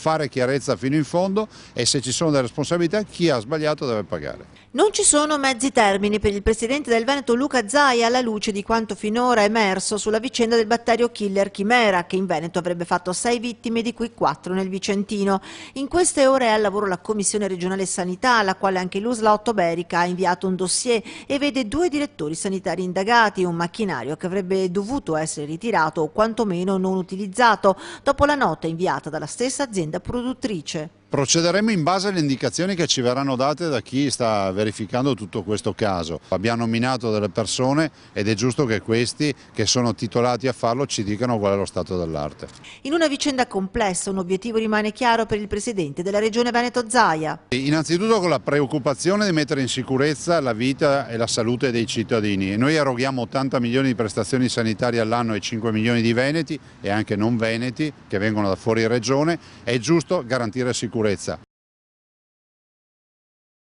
fare chiarezza fino in fondo e se ci sono delle responsabilità chi ha sbagliato deve pagare. Non ci sono mezzi termini per il presidente del Veneto Luca Zaia alla luce di quanto finora è emerso sulla vicenda del batterio killer Chimera, che in Veneto avrebbe fatto 6 vittime, di cui 4 nel Vicentino. In queste ore è al lavoro la Commissione regionale sanità, alla quale anche l'USL Ottoberica ha inviato un dossier e vede 2 direttori sanitari indagati, un macchinario che avrebbe dovuto essere ritirato o quantomeno non utilizzato, dopo la nota inviata dalla stessa azienda produttrice. Procederemo in base alle indicazioni che ci verranno date da chi sta verificando tutto questo caso. Abbiamo nominato delle persone ed è giusto che questi, che sono titolati a farlo, ci dicano qual è lo stato dell'arte. In una vicenda complessa, un obiettivo rimane chiaro per il presidente della Regione Veneto Zaia. Innanzitutto con la preoccupazione di mettere in sicurezza la vita e la salute dei cittadini. Noi eroghiamo 80 milioni di prestazioni sanitarie all'anno ai 5 milioni di veneti e anche non veneti che vengono da fuori regione. È giusto garantire sicurezza.